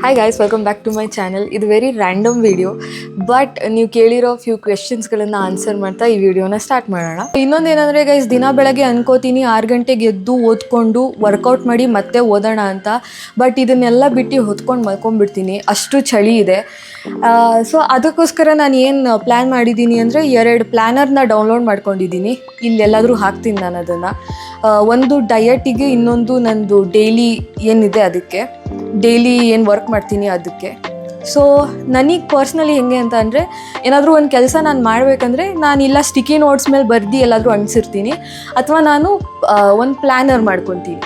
Hi guys, welcome back to my channel. ಇದು very random video, but ನೀವು ಕೇಳಿರೋ few ಕ್ವೆಶನ್ಸ್ಗಳನ್ನು answer ಮಾಡ್ತಾ ಈ ವಿಡಿಯೋನ ಸ್ಟಾರ್ಟ್ ಮಾಡೋಣ. ಇನ್ನೊಂದೇನಂದರೆ ಗೈಸ್, ದಿನ ಬೆಳಗ್ಗೆ ಅನ್ಕೋತೀನಿ 6 ಗಂಟೆಗೆ ಎದ್ದು ಓದ್ಕೊಂಡು ವರ್ಕೌಟ್ ಮಾಡಿ ಮತ್ತೆ ಓದೋಣ ಅಂತ. ಬಟ್ ಇದನ್ನೆಲ್ಲ ಬಿಟ್ಟು ಹೊತ್ಕೊಂಡು ಮಲ್ಕೊಂಡ್ಬಿಡ್ತೀನಿ, ಅಷ್ಟು ಚಳಿ ಇದೆ. ಸೊ ಅದಕ್ಕೋಸ್ಕರ ನಾನು ಏನು ಪ್ಲ್ಯಾನ್ ಮಾಡಿದ್ದೀನಿ ಅಂದರೆ 2 ಪ್ಲ್ಯಾನರ್ನ ಡೌನ್ಲೋಡ್ ಮಾಡ್ಕೊಂಡಿದ್ದೀನಿ. ಇಲ್ಲೆಲ್ಲಾದರೂ ಹಾಕ್ತೀನಿ ನಾನು ಅದನ್ನು. ಒಂದು ಡಯಟಿಗೆ, ಇನ್ನೊಂದು ನಂದು ಡೈಲಿ ಏನಿದೆ ಅದಕ್ಕೆ, ಡೈಲಿ ಏನು ವರ್ಕ್ ಮಾಡ್ತೀನಿ ಅದಕ್ಕೆ. ಸೊ ನನಗೆ ಪರ್ಸ್ನಲಿ ಹೆಂಗೆ ಅಂತ ಅಂದರೆ, ಏನಾದರೂ ಒಂದು ಕೆಲಸ ನಾನು ಮಾಡಬೇಕಂದ್ರೆ ನಾನಿಲ್ಲ ಸ್ಟಿಕ್ಕಿ ನೋಟ್ಸ್ ಮೇಲೆ ಬರೆದು ಎಲ್ಲಾದರೂ ಅಂಟಿಸಿರ್ತೀನಿ, ಅಥವಾ ನಾನು ಒಂದು ಪ್ಲ್ಯಾನರ್ ಮಾಡ್ಕೊತೀನಿ.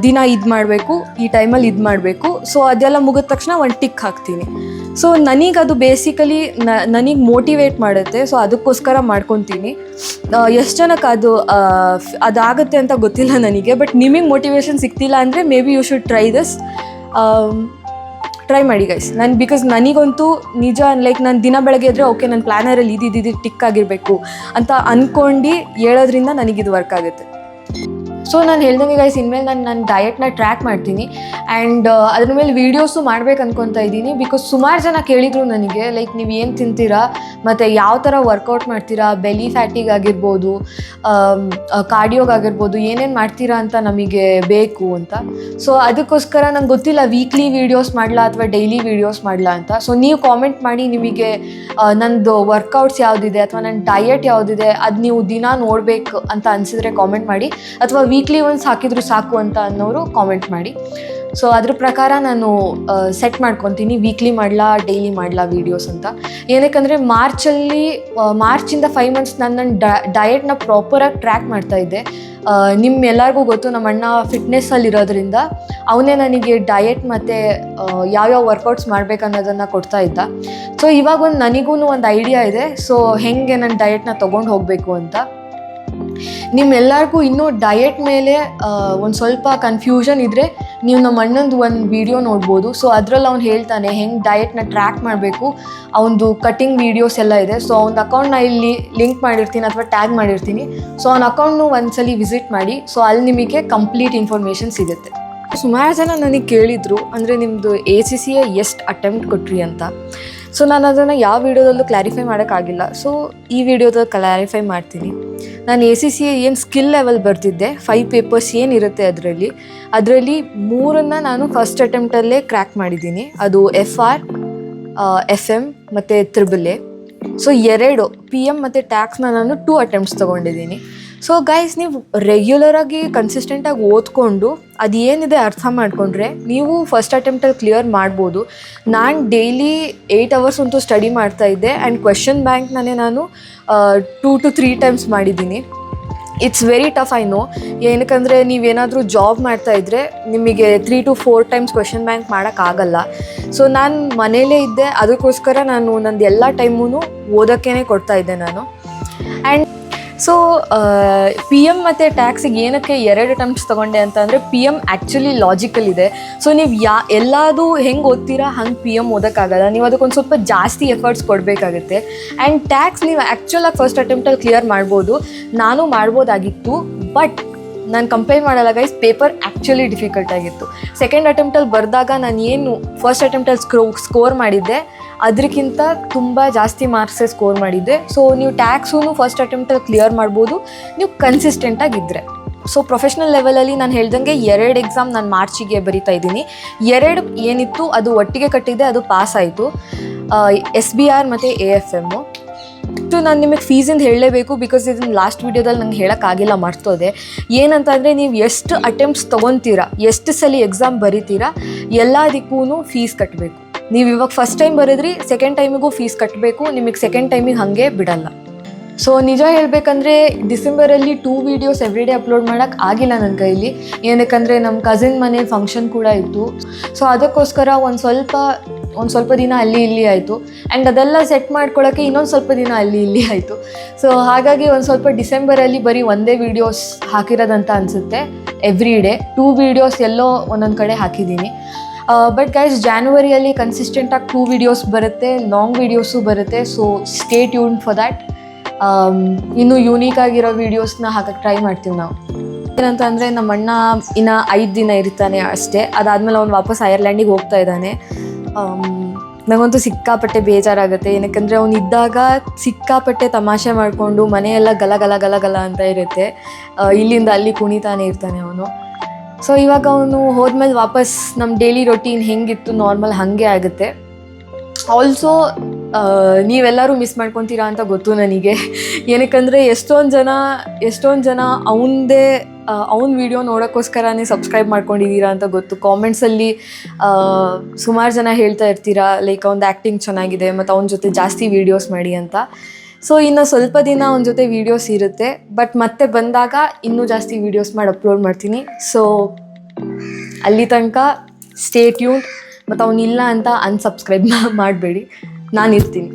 ದಿನ ಇದು ಮಾಡಬೇಕು, ಈ ಟೈಮಲ್ಲಿ ಇದು ಮಾಡಬೇಕು. ಸೊ ಅದೆಲ್ಲ ಮುಗಿದ ತಕ್ಷಣ ಒಂದು ಟಿಕ್ ಹಾಕ್ತೀನಿ. ಸೊ ನನಗದು ಬೇಸಿಕಲಿ ನನಗೆ ಮೋಟಿವೇಟ್ ಮಾಡುತ್ತೆ. ಸೊ ಅದಕ್ಕೋಸ್ಕರ ಮಾಡ್ಕೊತೀನಿ. ಎಷ್ಟು ಜನಕ್ಕೆ ಅದಾಗುತ್ತೆ ಅಂತ ಗೊತ್ತಿಲ್ಲ ನನಗೆ. ಬಟ್ ನಿಮಗೆ ಮೋಟಿವೇಶನ್ ಸಿಗ್ತಿಲ್ಲ ಅಂದರೆ maybe you should try this. Try ಮಾಡಿ ಗೈಸ್. ಬಿಕಾಸ್ ನನಗಂತೂ ನಿಜ, ಲೈಕ್ ನಾನು ದಿನ ಬೆಳಗ್ಗೆ ಇದ್ದರೆ ಓಕೆ, ನನ್ನ ಪ್ಲ್ಯಾನರಲ್ಲಿ ಇದು ಟಿಕ್ ಆಗಿರಬೇಕು ಅಂತ ಅಂದ್ಕೊಂಡು ಹೇಳೋದ್ರಿಂದ ನನಗಿದು ವರ್ಕ್ ಆಗುತ್ತೆ. ಸೊ ನಾನು ಹೇಳ್ದಂಗೆ ಗೈಸ್, ಇನ್ಮೇಲೆ ನಾನು ಡಯಟ್ನ ಟ್ರ್ಯಾಕ್ ಮಾಡ್ತೀನಿ. ಆ್ಯಂಡ್ ಅದ್ರ ಮೇಲೆ ವೀಡಿಯೋಸು ಮಾಡ್ಬೇಕು ಅಂದ್ಕೊತಾ ಇದ್ದೀನಿ. ಬಿಕಾಸ್ ಸುಮಾರು ಜನ ಕೇಳಿದರು ನನಗೆ, ಲೈಕ್ ನೀವು ಏನು ತಿಂತೀರಾ ಮತ್ತು ಯಾವ ಥರ ವರ್ಕೌಟ್ ಮಾಡ್ತೀರಾ, ಬೆಲಿ ಫ್ಯಾಟಿಗಾಗಿರ್ಬೋದು, ಕಾರ್ಡಿಯೋಗಾಗಿರ್ಬೋದು, ಏನೇನು ಮಾಡ್ತೀರಾ ಅಂತ ನಮಗೆ ಬೇಕು ಅಂತ. ಸೊ ಅದಕ್ಕೋಸ್ಕರ ನಂಗೆ ಗೊತ್ತಿಲ್ಲ ವೀಕ್ಲಿ ವೀಡಿಯೋಸ್ ಮಾಡಲಾ ಅಥವಾ ಡೈಲಿ ವೀಡಿಯೋಸ್ ಮಾಡಲಾ ಅಂತ. ಸೊ ನೀವು ಕಾಮೆಂಟ್ ಮಾಡಿ, ನಿಮಗೆ ನಂದು ವರ್ಕೌಟ್ಸ್ ಯಾವುದಿದೆ ಅಥವಾ ನನ್ನ ಡಯಟ್ ಯಾವುದಿದೆ ಅದು ನೀವು ದಿನ ನೋಡಬೇಕು ಅಂತ ಅನಿಸಿದ್ರೆ ಕಾಮೆಂಟ್ ಮಾಡಿ, ಅಥವಾ ವೀಕ್ಲಿ ಒನ್ಸ್ ಹಾಕಿದ್ರು ಸಾಕು ಅಂತ ಅನ್ನೋರು ಕಾಮೆಂಟ್ ಮಾಡಿ. ಸೊ ಅದ್ರ ಪ್ರಕಾರ ನಾನು ಸೆಟ್ ಮಾಡ್ಕೊತೀನಿ, ವೀಕ್ಲಿ ಮಾಡಲಾ ಡೈಲಿ ಮಾಡಲಾ ವೀಡಿಯೋಸ್ ಅಂತ. ಏನಕ್ಕಂದರೆ ಮಾರ್ಚಿಂದ 5 ಮಂತ್ಸ್ ನನ್ನ ಡಯಟ್ನ ಪ್ರಾಪರಾಗಿ ಟ್ರ್ಯಾಕ್ ಮಾಡ್ತಾಯಿದ್ದೆ. ನಿಮ್ಮೆಲ್ಲರಿಗೂ ಗೊತ್ತು, ನಮ್ಮ ಅಣ್ಣ ಫಿಟ್ನೆಸ್ಸಲ್ಲಿರೋದ್ರಿಂದ ಅವನೇ ನನಗೆ ಡಯಟ್ ಮತ್ತು ಯಾವ್ಯಾವ ವರ್ಕೌಟ್ಸ್ ಮಾಡ್ಬೇಕನ್ನೋದನ್ನು ಕೊಡ್ತಾ ಇದ್ದ. ಸೊ ಇವಾಗ ನನಗೂ ಒಂದು ಐಡಿಯಾ ಇದೆ, ಸೊ ಹೇಗೆ ನನ್ನ ಡಯಟ್ನ ತೊಗೊಂಡು ಹೋಗಬೇಕು ಅಂತ. ನಿಮ್ಮೆಲ್ಲರಿಗೂ ಇನ್ನೂ ಡಯಟ್ ಮೇಲೆ ಒಂದು ಸ್ವಲ್ಪ ಕನ್ಫ್ಯೂಷನ್ ಇದ್ದರೆ ನೀವು ನಮ್ಮ ಅಣ್ಣಂದು ಒಂದು ವಿಡಿಯೋ ನೋಡ್ಬೋದು. ಸೊ ಅದರಲ್ಲಿ ಅವ್ನು ಹೇಳ್ತಾನೆ ಹೆಂಗೆ ಡಯಟ್ನ ಟ್ರ್ಯಾಕ್ ಮಾಡಬೇಕು. ಅವನದು ಕಟಿಂಗ್ ವೀಡಿಯೋಸ್ ಎಲ್ಲ ಇದೆ. ಸೊ ಅವ್ನ ಅಕೌಂಟ್ನ ಇಲ್ಲಿ ಲಿಂಕ್ ಮಾಡಿರ್ತೀನಿ ಅಥವಾ ಟ್ಯಾಗ್ ಮಾಡಿರ್ತೀನಿ. ಸೊ ಅವ್ನ ಅಕೌಂಟ್ನು ಒಂದ್ಸಲಿ ವಿಸಿಟ್ ಮಾಡಿ. ಸೊ ಅಲ್ಲಿ ನಿಮಗೆ ಕಂಪ್ಲೀಟ್ ಇನ್ಫಾರ್ಮೇಷನ್ ಸಿಗುತ್ತೆ. ಸುಮಾರು ಜನ ನನಗೆ ಕೇಳಿದರು, ಅಂದರೆ ನಿಮ್ಮದು ACCA ಎಷ್ಟು ಅಟೆಂಪ್ಟ್ ಕೊಟ್ರಿ ಅಂತ. ಸೊ ನಾನು ಅದನ್ನು ಯಾವ ವಿಡಿಯೋದಲ್ಲೂ ಕ್ಲಾರಿಫೈ ಮಾಡೋಕ್ಕಾಗಿಲ್ಲ. ಸೊ ಈ ವಿಡಿಯೋದಲ್ಲಿ ಕ್ಲಾರಿಫೈ ಮಾಡ್ತೀನಿ. ನಾನು ACCA ಏನು ಸ್ಕಿಲ್ ಲೆವೆಲ್ ಬರ್ತಿದ್ದೆ, 5 ಪೇಪರ್ಸ್ ಏನಿರುತ್ತೆ ಅದರಲ್ಲಿ 3 ನಾನು ಫಸ್ಟ್ ಅಟೆಂಪ್ಟಲ್ಲೇ ಕ್ರ್ಯಾಕ್ ಮಾಡಿದ್ದೀನಿ. ಅದು FR, FM ಮತ್ತು AAA. ಸೊ 2 PM ಮತ್ತು ಟ್ಯಾಕ್ಸ್ನ ನಾನು 2 ಅಟೆಂಪ್ಟ್ಸ್ ತೊಗೊಂಡಿದ್ದೀನಿ. ಸೊ ಗೈಸ್, ನೀವು ರೆಗ್ಯುಲರಾಗಿ ಕನ್ಸಿಸ್ಟೆಂಟಾಗಿ ಓದ್ಕೊಂಡು ಅದು ಏನಿದೆ ಅರ್ಥ ಮಾಡಿಕೊಂಡ್ರೆ ನೀವು ಫಸ್ಟ್ ಅಟೆಂಪ್ಟಲ್ಲಿ ಕ್ಲಿಯರ್ ಮಾಡ್ಬೋದು. ನಾನು ಡೈಲಿ 8 ಅವರ್ಸ್ ಅಂತೂ ಸ್ಟಡಿ ಮಾಡ್ತಾಯಿದ್ದೆ. ಆ್ಯಂಡ್ ಕ್ವೆಶ್ಚನ್ ಬ್ಯಾಂಕ್ನೇ ನಾನು 2 to 3 ಟೈಮ್ಸ್ ಮಾಡಿದ್ದೀನಿ. It's very tough, I know. ಏನಕ್ಕಂದರೆ ನೀವೇನಾದರೂ ಜಾಬ್ ಮಾಡ್ತಾಯಿದ್ರೆ ನಿಮಗೆ 3 to 4 ಟೈಮ್ಸ್ ಕ್ವೆಶ್ಚನ್ ಬ್ಯಾಂಕ್ ಮಾಡೋಕ್ಕಾಗಲ್ಲ. ಸೊ ನಾನು ಮನೇಲೇ ಇದ್ದೆ, ಅದಕ್ಕೋಸ್ಕರ ನಾನು ನಂದು ಎಲ್ಲ ಟೈಮೂ ಓದೋಕ್ಕೇ ಕೊಡ್ತಾಯಿದ್ದೆ ನಾನು. ಆ್ಯಂಡ್ ಸೊ PM ಮತ್ತು ಟ್ಯಾಕ್ಸಿಗೆ ಏನಕ್ಕೆ 2 ಅಟೆಂಪ್ಟ್ಸ್ ತೊಗೊಂಡೆ ಅಂತ ಅಂದರೆ, PM ಆ್ಯಕ್ಚುಲಿ ಲಾಜಿಕಲ್ ಇದೆ. ಸೊ ನೀವು ಎಲ್ಲದೂ ಹೆಂಗೆ ಓದ್ತೀರಾ ಹಂಗೆ PM ಓದೋಕ್ಕಾಗಲ್ಲ. ನೀವು ಅದಕ್ಕೊಂದು ಸ್ವಲ್ಪ ಜಾಸ್ತಿ ಎಫರ್ಟ್ಸ್ ಕೊಡಬೇಕಾಗುತ್ತೆ. ಆ್ಯಂಡ್ ಟ್ಯಾಕ್ಸ್ ನೀವು ಆ್ಯಕ್ಚುಲಾಗಿ ಫಸ್ಟ್ ಅಟೆಂಪ್ಟಲ್ಲಿ ಕ್ಲಿಯರ್ ಮಾಡ್ಬೋದು. ನಾನು ಮಾಡ್ಬೋದಾಗಿತ್ತು, ಬಟ್ ನಾನು ಕಂಪೇರ್ ಮಾಡಲ್ಲ ಗೈಸ್. ಪೇಪರ್ ಆ್ಯಕ್ಚುಲಿ ಡಿಫಿಕಲ್ಟ್ ಆಗಿತ್ತು. ಸೆಕೆಂಡ್ ಅಟೆಂಪ್ಟಲ್ಲಿ ಬರೆದಾಗ ನಾನು ಏನು ಫಸ್ಟ್ ಅಟೆಂಪ್ಟಲ್ಲಿ ಸ್ಕೋರ್ ಮಾಡಿದ್ದೆ ಅದಕ್ಕಿಂತ ತುಂಬ ಜಾಸ್ತಿ ಮಾರ್ಕ್ಸೇ ಸ್ಕೋರ್ ಮಾಡಿದ್ದೆ. ಸೊ ನೀವು ಟ್ಯಾಕ್ಸೂ ಫಸ್ಟ್ ಅಟೆಂಪ್ಟಲ್ಲಿ ಕ್ಲಿಯರ್ ಮಾಡ್ಬೋದು, ನೀವು ಕನ್ಸಿಸ್ಟೆಂಟಾಗಿದ್ದರೆ. ಸೊ ಪ್ರೊಫೆಷ್ನಲ್ ಲೆವೆಲಲ್ಲಿ ನಾನು ಹೇಳ್ದಂಗೆ 2 ಎಕ್ಸಾಮ್ ನಾನು ಮಾರ್ಚಿಗೆ ಬರಿತಾ ಇದ್ದೀನಿ. 2 ಏನಿತ್ತು ಅದು ಒಟ್ಟಿಗೆ ಕಟ್ಟಿದ್ದೆ, ಅದು ಪಾಸ್ ಆಯಿತು, SBR ಮತ್ತು AFM. ನಾನು ನಿಮಗೆ ಫೀಸಿಂದ ಹೇಳಲೇಬೇಕು, ಬಿಕಾಸ್ ಇದನ್ನು ಲಾಸ್ಟ್ ವೀಡಿಯೋದಲ್ಲಿ ನಂಗೆ ಹೇಳೋಕ್ಕಾಗಿಲ್ಲ, ಮರ್ತೋದೆ. ಏನಂತಂದರೆ, ನೀವು ಎಷ್ಟು ಅಟೆಂಪ್ಟ್ಸ್ ತೊಗೊತೀರಾ, ಎಷ್ಟು ಸಲ ಎಕ್ಸಾಮ್ ಬರಿತೀರಾ, ಎಲ್ಲದಕ್ಕೂ ಫೀಸ್ ಕಟ್ಟಬೇಕು. ನೀವು ಇವಾಗ ಫಸ್ಟ್ ಟೈಮ್ ಬರೆದ್ರಿ, ಸೆಕೆಂಡ್ ಟೈಮಿಗೂ ಫೀಸ್ ಕಟ್ಟಬೇಕು. ನಿಮಗೆ ಸೆಕೆಂಡ್ ಟೈಮಿಗೆ ಹಾಗೆ ಬಿಡಲ್ಲ. ಸೊ ನಿಜ ಹೇಳಬೇಕಂದ್ರೆ ಡಿಸೆಂಬರಲ್ಲಿ 2 ವೀಡಿಯೋಸ್ ಎವ್ರಿ ಡೇ ಅಪ್ಲೋಡ್ ಮಾಡೋಕ್ಕೆ ಆಗಿಲ್ಲ ನನ್ನ ಕೈಲಿ. ಏನಕ್ಕಂದರೆ ನಮ್ಮ ಕಸಿನ್ ಮನೇಲಿ ಫಂಕ್ಷನ್ ಕೂಡ ಇತ್ತು. ಸೊ ಅದಕ್ಕೋಸ್ಕರ ಒಂದು ಸ್ವಲ್ಪ ದಿನ ಅಲ್ಲಿ ಇಲ್ಲಿ ಆಯಿತು. ಆ್ಯಂಡ್ ಅದೆಲ್ಲ ಸೆಟ್ ಮಾಡ್ಕೊಳ್ಳೋಕ್ಕೆ ಇನ್ನೊಂದು ಸ್ವಲ್ಪ ದಿನ ಅಲ್ಲಿ ಇಲ್ಲಿ ಆಯಿತು. ಸೊ ಹಾಗಾಗಿ ಒಂದು ಸ್ವಲ್ಪ ಡಿಸೆಂಬರಲ್ಲಿ ಬರೀ ಒಂದೇ ವೀಡಿಯೋಸ್ ಹಾಕಿರೋದಂತ ಅನಿಸುತ್ತೆ. ಎವ್ರಿ ಡೇ 2 ವೀಡಿಯೋಸ್ ಎಲ್ಲೋ ಒಂದೊಂದು ಕಡೆ ಹಾಕಿದ್ದೀನಿ. ಬಟ್ ಗೈಸ್, ಜಾನ್ವರಿಯಲ್ಲಿ ಕನ್ಸಿಸ್ಟೆಂಟಾಗಿ 2 ವೀಡಿಯೋಸ್ ಬರುತ್ತೆ, ಲಾಂಗ್ ವೀಡಿಯೋಸು ಬರುತ್ತೆ. So stay tuned for that. ಇನ್ನೂ ಯೂನೀಕ್ ಆಗಿರೋ ವೀಡಿಯೋಸ್ನ ಹಾಕಕ್ಕೆ ಟ್ರೈ ಮಾಡ್ತೀವಿ ನಾವು. ಏನಂತ ಅಂದರೆ ನಮ್ಮ ಅಣ್ಣ ಇನ್ನು 5 ದಿನ ಇರ್ತಾನೆ ಅಷ್ಟೇ. ಅದಾದಮೇಲೆ ಅವ್ನು ವಾಪಸ್ ಐರ್ಲ್ಯಾಂಡಿಗೆ ಹೋಗ್ತಾ ಇದ್ದಾನೆ. ನನಗಂತೂ ಸಿಕ್ಕಾಪಟ್ಟೆ ಬೇಜಾರಾಗುತ್ತೆ. ಏನಕ್ಕೆಂದರೆ ಅವ್ನು ಇದ್ದಾಗ ಸಿಕ್ಕಾಪಟ್ಟೆ ತಮಾಷೆ ಮಾಡಿಕೊಂಡು ಮನೆಯೆಲ್ಲ ಗಲ ಗಲ ಗಲ ಗಲ ಅಂತ ಇರುತ್ತೆ. ಇಲ್ಲಿಂದ ಅಲ್ಲಿ ಕುಣಿತಾನೆ ಇರ್ತಾನೆ ಅವನು. ಸೊ ಇವಾಗ ಅವನು ಹೋದ್ಮೇಲೆ ವಾಪಸ್ ನಮ್ಮ ಡೈಲಿ ರೊಟೀನ್ ಹೆಂಗಿತ್ತು ನಾರ್ಮಲ್ ಹಾಗೆ ಆಗುತ್ತೆ. ಆಲ್ಸೋ ನೀವೆಲ್ಲರೂ ಮಿಸ್ ಮಾಡ್ಕೊತೀರಾ ಅಂತ ಗೊತ್ತು ನನಗೆ. ಏನಕ್ಕಂದರೆ ಎಷ್ಟೊಂದು ಜನ ಅವ್ನ ವಿಡಿಯೋ ನೋಡೋಕ್ಕೋಸ್ಕರನೇ ಸಬ್ಸ್ಕ್ರೈಬ್ ಮಾಡ್ಕೊಂಡಿದ್ದೀರಾ ಅಂತ ಗೊತ್ತು. ಕಾಮೆಂಟ್ಸಲ್ಲಿ ಸುಮಾರು ಜನ ಹೇಳ್ತಾ ಇರ್ತೀರಾ ಲೈಕ್ ಅವ್ನದು ಆ್ಯಕ್ಟಿಂಗ್ ಚೆನ್ನಾಗಿದೆ ಮತ್ತು ಅವನ ಜೊತೆ ಜಾಸ್ತಿ ವೀಡಿಯೋಸ್ ಮಾಡಿ ಅಂತ. ಸೊ ಇನ್ನು ಸ್ವಲ್ಪ ದಿನ ಅವನ ಜೊತೆ ವೀಡಿಯೋಸ್ ಇರುತ್ತೆ, ಬಟ್ ಮತ್ತೆ ಬಂದಾಗ ಇನ್ನೂ ಜಾಸ್ತಿ ವೀಡಿಯೋಸ್ ಮಾಡಿ ಅಪ್ಲೋಡ್ ಮಾಡ್ತೀನಿ. ಸೊ ಅಲ್ಲಿ ತನಕ ಸ್ಟೇ ಟ್ಯೂನ್ಡ್. ಮತ್ತು ಅವನಿಲ್ಲ ಅಂತ ಅನ್ಸಬ್ಸ್ಕ್ರೈಬ್ ಮಾಡಬೇಡಿ, ನಾನಿರ್ತೀನಿ.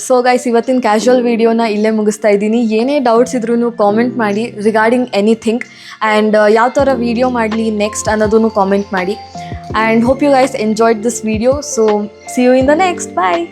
ಸೊ ಗೈಸ್, ಇವತ್ತಿನ ಕ್ಯಾಶುವಲ್ ವೀಡಿಯೋನ ಇಲ್ಲೇ ಮುಗಿಸ್ತಾ ಇದ್ದೀನಿ. ಏನೇ ಡೌಟ್ಸ್ ಇದ್ರೂ ಕಾಮೆಂಟ್ ಮಾಡಿ ರಿಗಾರ್ಡಿಂಗ್ ಎನಿಥಿಂಗ್, ಆ್ಯಂಡ್ ಯಾವ ಥರ ವೀಡಿಯೋ ಮಾಡಲಿ ನೆಕ್ಸ್ಟ್ ಅನ್ನೋದನ್ನು ಕಾಮೆಂಟ್ ಮಾಡಿ. And hope you guys enjoyed this video. So see you in the next. Bye.